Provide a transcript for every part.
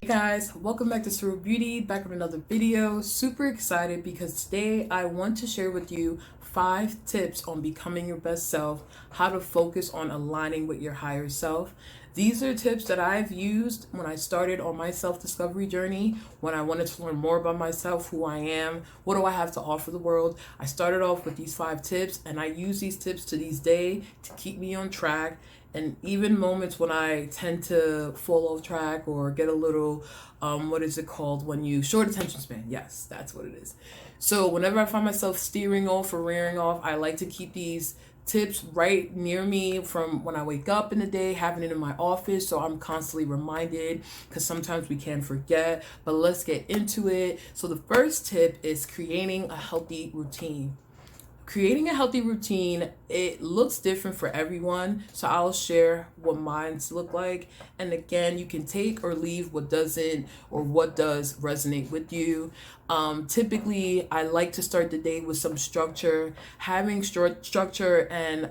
Hey guys, welcome back to Surreal Beauty, back with another video. Super excited because today I want to share with you 5 tips on becoming your best self, how to focus on aligning with your higher self. These are tips that I've used when I started on my self-discovery journey, when I wanted to learn more about myself, who I am, what do I have to offer the world. I started off with these 5 tips and I use these tips to this day to keep me on track. And even moments when I tend to fall off track or get a little, what is it called when you, short attention span. Yes, that's what it is. So whenever I find myself steering off or rearing off, I like to keep these tips right near me from when I wake up in the day, having it in my office so I'm constantly reminded, because sometimes we can forget. But let's get into it. So the first tip is creating a healthy routine. Creating a healthy routine, it looks different for everyone, so I'll share what mine's look like. And again, you can take or leave what doesn't or what does resonate with you. Typically I like to start the day with some structure. Having structure and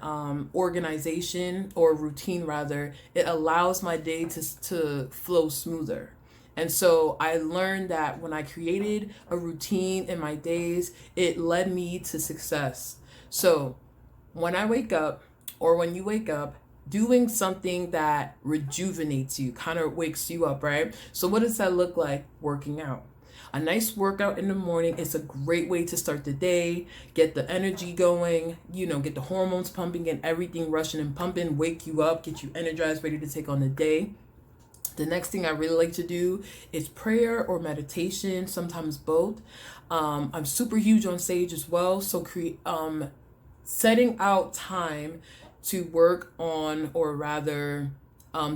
organization, or routine rather, it allows my day to flow smoother. And so I learned that when I created a routine in my days, it led me to success. So when I wake up, or when you wake up, doing something that rejuvenates you, kind of wakes you up, right? So what does that look like? Working out. A nice workout in the morning is a great way to start the day, get the energy going, get the hormones pumping and everything rushing and pumping, wake you up, get you energized, ready to take on the day. The next thing I really like to do is prayer or meditation, sometimes both. I'm super huge on Sage as well, so setting out time to work on, or rather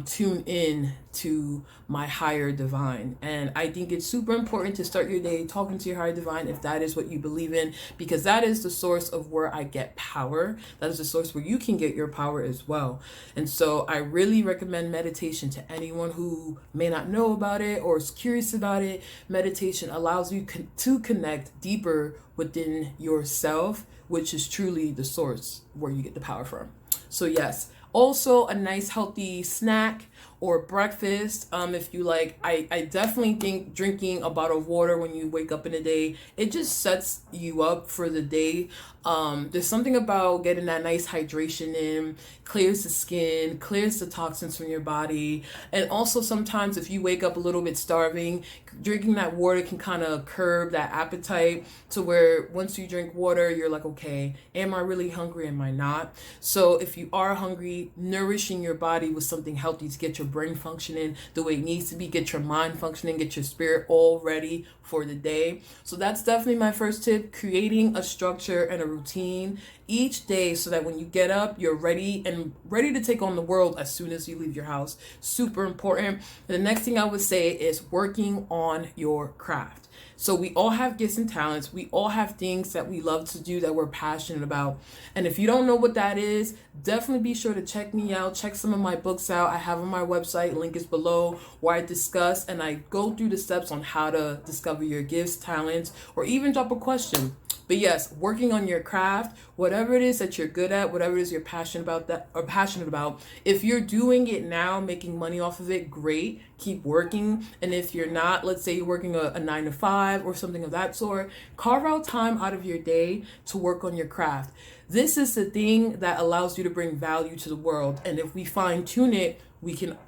tune in to my higher divine. And I think it's super important to start your day talking to your higher divine, if that is what you believe in, because that is the source of where I get power. That is the source where you can get your power as well. And so I really recommend meditation to anyone who may not know about it or is curious about it. Meditation allows you to connect deeper within yourself, which is truly the source where you get the power from. So yes, also a nice healthy snack or breakfast, if you like. I definitely think drinking a bottle of water when you wake up in the day, it just sets you up for the day. There's something about getting that nice hydration in, clears the skin, clears the toxins from your body. And also sometimes if you wake up a little bit starving, drinking that water can kind of curb that appetite, to where once you drink water, you're like, okay, am I really hungry? Am I not? So if you are hungry, nourishing your body with something healthy to get your brain functioning the way it needs to be, get your mind functioning, get your spirit all ready for the day. So that's definitely my first tip, creating a structure and a routine each day so that when you get up, you're ready to take on the world as soon as you leave your house. Super important. The next thing I would say is working on your craft. So we all have gifts and talents. We all have things that we love to do, that we're passionate about. And if you don't know what that is, definitely be sure to check me out. Check some of my books out. I have on my website, link is below, where I discuss and I go through the steps on how to discover your gifts, talents, or even drop a question. But yes, working on your craft, whatever it is that you're good at, whatever it is you're passionate about, if you're doing it now, making money off of it, great, keep working. And if you're not, let's say you're working a 9 to 5 or something of that sort, carve out time out of your day to work on your craft. This is the thing that allows you to bring value to the world. And if we fine tune it, we can,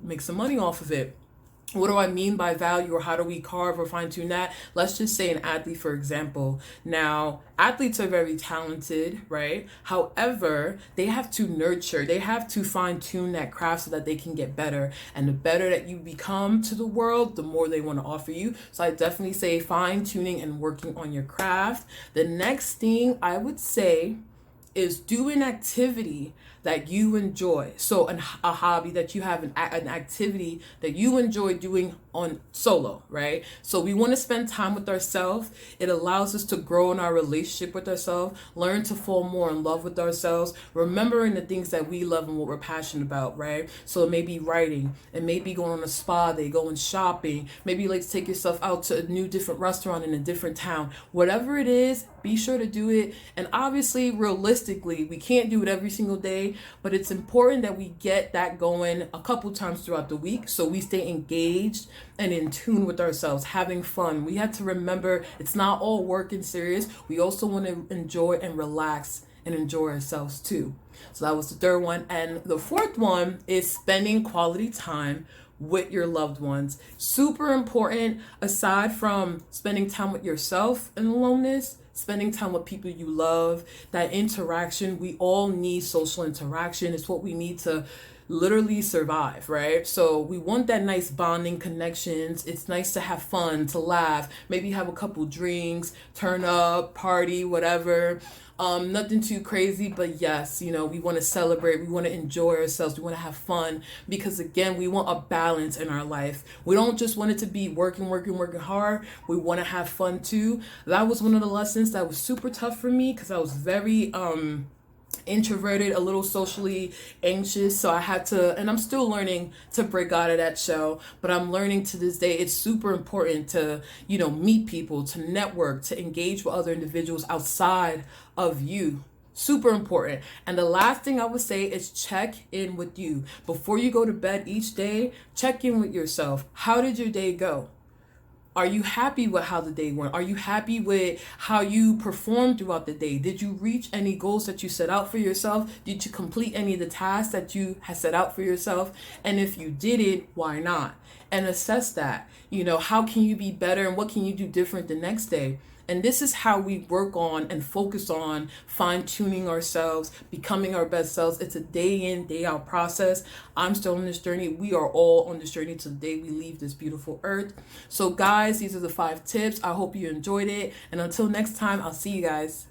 make some money off of it. What do I mean by value, or how do we carve or fine tune that? Let's just say an athlete, for example. Now, athletes are very talented, right? However, they have to nurture, they have to fine tune that craft so that they can get better. And the better that you become to the world, the more they want to offer you. So I definitely say fine tuning and working on your craft. The next thing I would say is do an activity that you enjoy. So a hobby that you have, an activity that you enjoy doing on solo, right? So we want to spend time with ourselves. It allows us to grow in our relationship with ourselves, learn to fall more in love with ourselves, remembering the things that we love and what we're passionate about, right? So it may be writing, it may be going on a spa day, going shopping, maybe like take yourself out to a new different restaurant in a different town. Whatever it is, be sure to do it. And obviously, realistically, we can't do it every single day, but it's important that we get that going a couple times throughout the week so we stay engaged and in tune with ourselves, having fun. We have to remember it's not all work and serious. We also want to enjoy and relax and enjoy ourselves too. So that was the third one. And the fourth one is spending quality time with your loved ones. Super important. Aside from spending time with yourself in aloneness, spending time with people you love, that interaction. We all need social interaction. It's what we need to literally survive, right? So we want that nice bonding connections. It's nice to have fun, to laugh, maybe have a couple drinks, turn up, party, whatever. Nothing too crazy, but yes, we want to celebrate, we want to enjoy ourselves, we want to have fun, because again, we want a balance in our life. We don't just want it to be working hard. We want to have fun too. That was one of the lessons that was super tough for me, because I was very introverted, a little socially anxious, so I had to, and I'm still learning to break out of that shell, but I'm learning to this day it's super important to meet people, to network, to engage with other individuals outside of you. Super important. And the last thing I would say is check in with you before you go to bed each day. Check in with yourself. How did your day go? Are you happy with how the day went? Are you happy with how you performed throughout the day? Did you reach any goals that you set out for yourself? Did you complete any of the tasks that you had set out for yourself? And if you didn't, why not? And assess that. How can you be better and what can you do different the next day? And this is how we work on and focus on fine-tuning ourselves, becoming our best selves. It's a day in, day out process. I'm still on this journey. We are all on this journey till the day we leave this beautiful earth. So guys, these are the 5 tips. I hope you enjoyed it. And until next time, I'll see you guys.